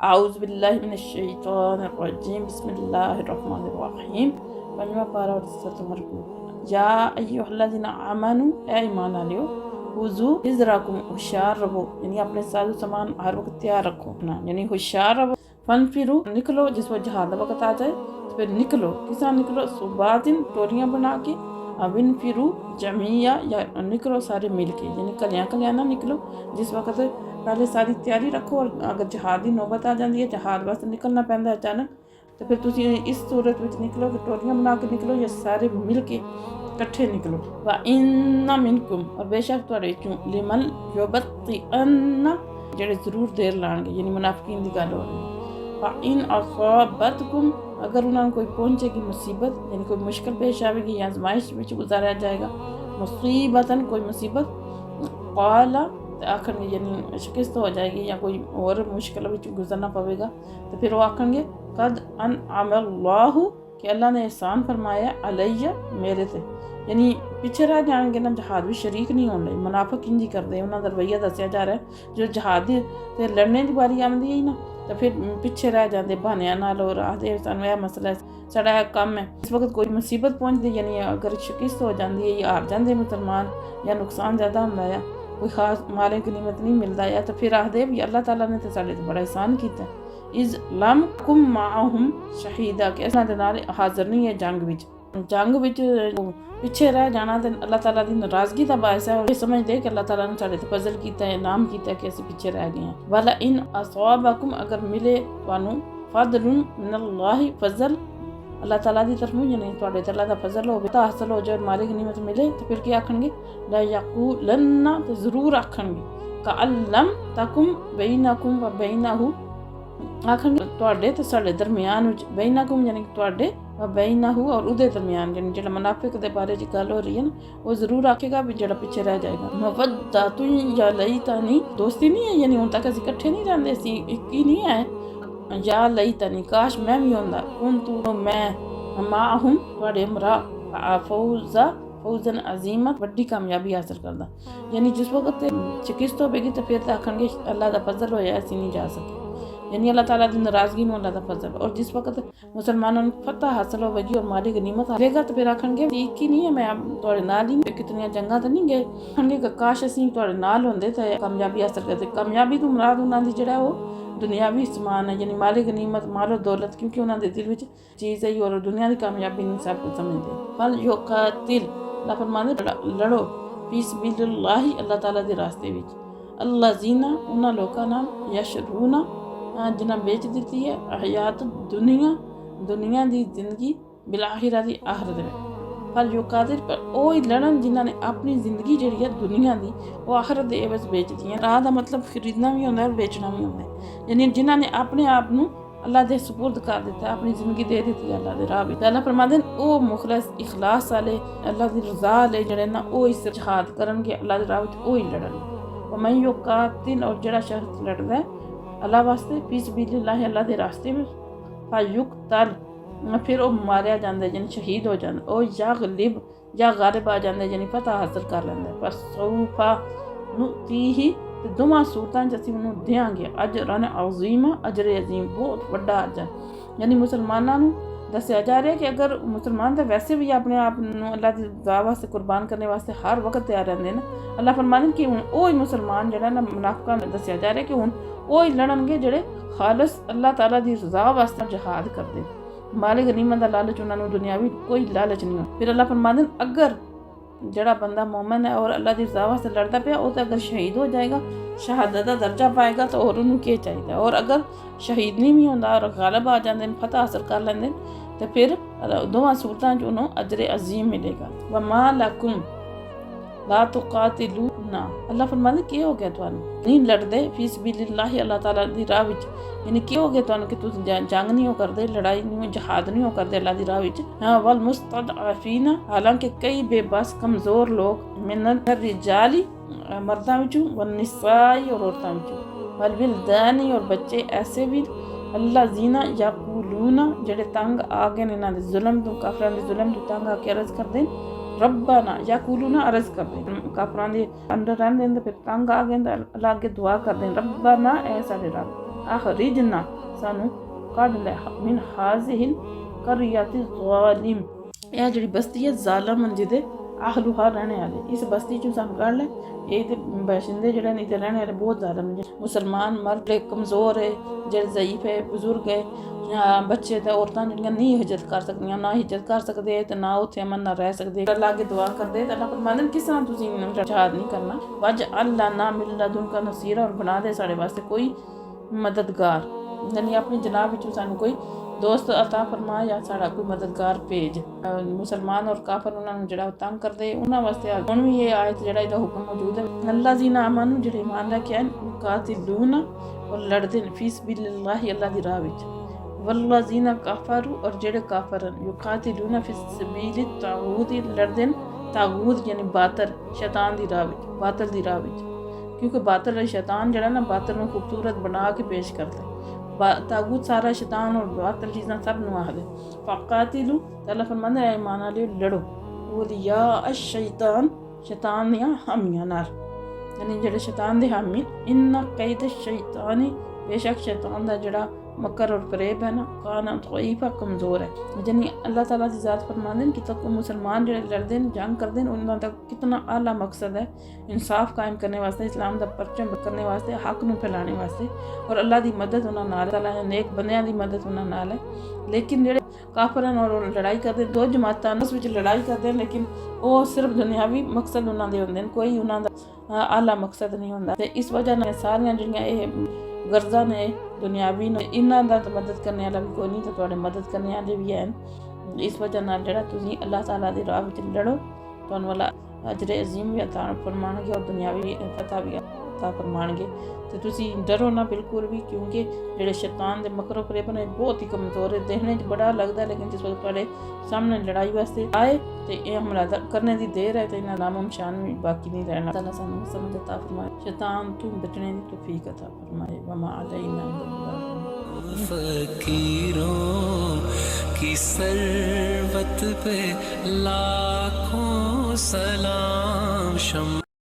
आऊज़ु बिल्लाहि मिनश शैतानिर रजीम बिस्मिल्लाहिर रहमानिर रहीम। पंजवा पारा और सतवां रुकू। या अय्युहल्लज़ीना आमनू, ए ईमान वालियो, हुज़ू हिज़्रकुम, होशियार रहो, यानी अपने साजो सामान हर वक्त तैयार रखो अपना, यानी होशियार रहो। फनफिरू, निकलो, जिस वक्त जहाद का वक्त आ जाए तो फिर निकलो। किस तरह निकलो? सुबातिन, टोलियाँ बना के, अबिन फिरू जमिया, या निकलो सारे मिल के, यानी कलियाँ कलियाँ ना निकलो। जिस वक्त पहले सारी तैयारी रखो, और अगर जहाद की नौबत आ जाती है, जहाद वास्ते निकलना पैंदा अचानक, तो फिर तुसी इस सूरत में निकलो कि टोलियाँ बना के निकलो, या सारे मिल के इकट्ठे निकलो। व इन्ना मिनकुम, और बेशक तुहाडे चों लिमन युबत्तिअन्ना, जेड़े जरूर देर लाणगे, यानी मुनाफिकीन दी गल हो रही है। व इन असाबतकुम, अगर उन्होंने कोई पहुंचेगी मुसीबत, यानी कोई मुश्किल पेश आएगी या आजमाइश में गुजारा जाएगा, मुसीबतन कोई मुसीबत, काला आखनगे, यानी शिकस्त हो जाएगी या कोई और मुश्किल में गुजरना पवेगा, तो फिर वो आखनगे कद अन अमल्लाहु, कि अल्लाह ने एहसान फरमाया अलैया, मेरे से, यानी पिछे रह जाएंगे ना, जहाद भी शरीक नहीं होने। मुनाफिक इंज ही करते, उन्होंने रवैया दसिया जा रहा है। जो जहाद से लड़ने की बारी आती है ना, तो फिर पिछे रह जाते बहानिया नाल, और आखते सानू यह मसला है, साड़ा कम है। इस वक्त कोई मुसीबत पहुँचती, यानी अगर शिकस्त हो जाती है या हार जाते मुसलमान, या नुकसान ज़्यादा होंदा है, कोई खास माले गनीमत नहीं मिलता है, तो फिर आखते भी अल्लाह ताला ने तो साढ़े बड़ा एहसान किया। इज़ लम कुम माहुम शहीदा, के इस नाल हाज़र नहीं है जंग विच। जंग विच पिछे रह जाना तो अल्लाह ताला की नाराज़गी का बायस है, और ये समझते कि अल्लाह ताला ने साढ़े फजल किया है, इनाम किया कि असीं पिछे रह गए हैं। वाला इन असाबकुम, अगर मिले तुहानू फदलुन मिनल्लाहि, फजल अल्लाह ताला की तरफों, यानी तुहाडे ते अल्लाह दा फजल हो, तो हासिल हो जाए, मालिक गनीमत मिले, तो फिर क्या आखणगे? ला यक़ूलन्ना, तो जरूर आखणगे, कअल्लम तकुम बैनकुम व बैनहु, आखणगे तुहाडे ते साडे दरमियान विच, बैनकुम यानी तुहाडे, व बैनहु, और उहदे दरमियान, यानी जेड़ा मुनाफिक दे बारे च गल हो रही है ना, वो जरूर आखेगा भी जेड़ा पिछे रह जाएगा। मवद्दतुन या लईतनी, दोस्ती नहीं है, यानी हुण तक असीं इकट्ठे नहीं रहंदे, असीं इक ही नहीं है। या लईतनी, काश मैं भी होंदा, कुंतु मैं माहुम, तुहाडे मरा, फौजा फौजन अजीमा, वड्डी कामयाबी हासिल करदा। यानी जिस वक्त शिकस्त होगी तो फिर आखणगे अल्लाह दा फजल होया, असीं नहीं जा सके, यानी अल्लाह ताला की नाराज़गी में अल्लाह दा फजल। और जिस वक्त मुसलमानों को फतह हासिल होगी और माली गनीमत आएगा, तो फिर आखणगे एक ही नहीं है, मैं तुहाडे नाल ही, कितनी जंगां तो नहीं गए, आखणगे काश असीं तुहाडे नाल होंदे ते कामयाबी हासिल करदे। कामयाबी तो मुराद उन्हां दी जेड़ा वो दुनियावी समान है, यानी माली गनीमत, मालो दौलत, क्योंकि उन्होंने दिल में चीज़ है, और दुनिया की कामयाबी नहीं सब कुछ समझते। फल युक़ातिल, अल्लाह फरमांदे लड़ो, फी सबिलिल्लाहि, अल्लाह ताला दे रास्ते विच, अल्लज़ीना, उन्हां लोकां नाल, यशरूना, जिन्हां बेच दी है, हयात दुनिया, दुनिया की जिंदगी, बिलाखिरा दी आखिरत में। फल युक़ातिल, पर वो ही लड़न जिन्हां ने अपनी जिंदगी जी है दुनिया की, वो आखिरत दे एवज बेच दी है। राह का मतलब खरीदना भी होंदा है और बेचना भी होंदा है, यानी जिन्हां ने अपने आप नूं अल्लाह दे सुपुर्द कर दिता, अपनी जिंदगी दे दी है अल्लाह दे राह विच। अल्लाह फरमांदे ओ मुखलस, इखलास वाले, अल्लाह दी रज़ा वाले जेड़े ना, ओ इस जिहाद करनगे अल्लाह दे राह विच, ओ ही लड़न। व मन युक़ातिल, और जेड़ा शख्स लड़दा है अल्लाह वास्ते, फी सबिलिल्लाह, अल्लाह दे रास्ते में, फयुक़तल, फिर वो मारिया जाता है, यानी शहीद हो जाता, ओ यग़लिब, या गालिब आ जाता है, यानी फतह हासिल कर लैंदा है। फसौफा नुतीही, तो दोवां सूरतां च असीं उन्होंने देंगे अजरन अज़ीमा, अजर अजीम, बहुत वड्डा अजर। यानी मुसलमानों नूं दस्सिया जा रहा है कि अगर मुसलमान तो वैसे भी अपने आप अल्लाह की रज़ा वास्ते कुर्बान करने वास्ते हर वक्त तैयार रहंदे ने, अल्लाह फरमांदे कि हुण ओही मुसलमान जेड़ा ना, मुनाफिकां नूं दस्सिया जा रहा है कि हुण ओही लड़नगे जेड़े खालस अल्लाह ताला की रज़ा वास्ते जिहाद करदे। माली गनीमत का लालच उन्होंने दुनियावी कोई लालच नहीं हो। फिर अल्लाह फरमांदे अगर जड़ा बंदा मोमिन है और अल्लाह की रज़ा वास्ते लड़ता पिया, वो तो अगर शहीद हो जाएगा, शहादत का दर्जा पाएगा, तो और उन्होंने क्या चाहिए। और अगर शहीद नहीं भी होंदा और गालिब आ जाते हैं, फतह हासिल कर लेंदे, तो फिर दोवां सूरतां च उन्होंने अजर अजीम मिलेगा। वमा लकुम ला तुक़ातिलूना, अल्लाह फरमांदे की हो गया तुहानू नहीं लड़दे, फी सबिलिल्लाह, अल्लाह ताला दी राह विच, यानी की हो गया तुहानू कि तुस जंग नहीं हो करदे, लड़ाई नहीं, जहाद नहीं हो करदे अल्लाह दी राह विच। हाँ, वल मुस्तदअफीना, हालांकि कई बेबस कमज़ोर लोग, मिनल रिजाली, मर्दां विचों, वन निसाई, और औरतां विचों, वल विलदानी, और बच्चे ऐसे भी, अल्लज़ीना यक़ूलूना, जेड़े तंग आ गए इन्हां दे जुल्म तो, काफिरां दे जुल्म तो तंग आके अर्ज़ करदे, रब्बाना, यक़ूलूना अर्ज़ करदे, काफिरां दे अंदर रहंदे, फिर तंग आ गए अल्लाह अगे दुआ करदे, रब्बाना, ऐ साडे रब, अखरिजना सानू कढ़ लै मिन हाज़िहिल क़रयति ज़ालिम, यह जिहड़ी बस्ती है ज़ालम जिहदे आहलुहा रहने वाले, इस बस्ती चों सानू कढ़ लै। ये तो बाशिंदे जेह्ड़े ने इत्थे रहने वाले बहुत ज़ालम ने, मुसलमान मर्द कमज़ोर है, जेह्ड़े ज़ईफ है, बुजुर्ग है, बच्चे ते औरतां जेह्ड़ियां नहीं हिज्जत कर सकदियां, ना हिज्जत कर सकदे ते ना उत्थे अमन ना रह सकदे। अल्लाह अगे दुआ करदे ते अल्लाह फरमांदे किस तरह तुसीं जहाद नहीं करना, वज अल्लाह ना मिल्ला दुनका नसीरा, और बना दे साढ़े वास्ते कोई मददगार, यानी अपनी जनाब विचों सानू कोई दोस्त अता फरमा या साड़ा कोई मददगार भेज। मुसलमान और काफर उन्होंने जड़ा तंग करते उन्होंने वास्ते हुण भी ये आयत जड़ा इहदा हुक्म मौजूद है। अल्लाह जीना अमन जेह्ड़े ईमान रखे कातिलूना और लड़दे फी सबिलिल्लाह अल्लाह दी राह विच, वल्लज़ीना काफरू और जेड़े काफर युकातिलूना फी सबिलित तागूत लड़दे तागूत यानी बातर शैतान दी राह विच, बातल दी राह विच, क्योंकि बातल शैतान जड़ा ना बातल नूं खूबसूरत बना के पेश करता है। तागूत सारा शैतान और बातल चीज़ां सब नूं आखदे। फ़क़ातिलू अल्लाह फरमांदा है ईमान आह्लेओ लड़ो औलिया अश-शैतान, शैतान दियां हामियां नाल, यानी जेह्ड़े शैतान दे हामी, इन्ना कैद शैतानी, बेशक शैतान दा जेह्ड़ा मकर और फरेब है ना, काना ज़ईफ़ा कमज़ोर है। यानी अल्लाह ताला दी ज़ात फरमांदे कि तक मुसलमान जेह्ड़े लड़दे न जंग करदे न उन्हां दा कितना आला मकसद है इंसाफ कायम करने वास्ते, इस्लाम दा परचम करने वास्ते, हक नूं फैलाने वास्ते, और अल्लाह दी मदद उन्हां नाल, अल्लाह दे नेक बंदियां दी मदद उन्हां नाल है। लेकिन जेह्ड़े काफर और लड़ाई करदे, दो जमातां उस विच लड़ाई करदे न, लेकिन वो सिर्फ दुनियावी मकसद उन्हां दे हुंदे न, कोई उन्हां दा आला मकसद नहीं हुंदा। ते इस वजह नाल सारियां जेह्ड़ियां एह गर्जा ने दुनियावी ने इन्हां दा मदद करने वाला भी कोई नहीं, तो तुहाडे मदद करने वाले भी हैन। इस वजह नाल जेह्ड़ा तुसीं अल्लाह ताला दी राह विच लड़ो, तुहानूं अल्लाह अजर अजीम भी अता फरमाणगे और दुनियावी फतह भी अता फरमाणगे। तो तुसीं डरो ना बिल्कुल भी, क्योंकि जेह्ड़े शैतान दे मकरो फरेब ने बहुत ही कमज़ोर है, देखने च बड़ा लगदा है, लेकिन जिस वक्त तुहाडे सामने लड़ाई वास्ते आए तो ये हमला करने की देर है, तो इन्हां नामो निशान भी बाकी नहीं रहना। अल्लाह सानूं समझ अता फरमाए, शैतान तों बचने की तौफीक अता फरमाए। वमा अलैना फकीरों की सरबत पे लाखों सलाम।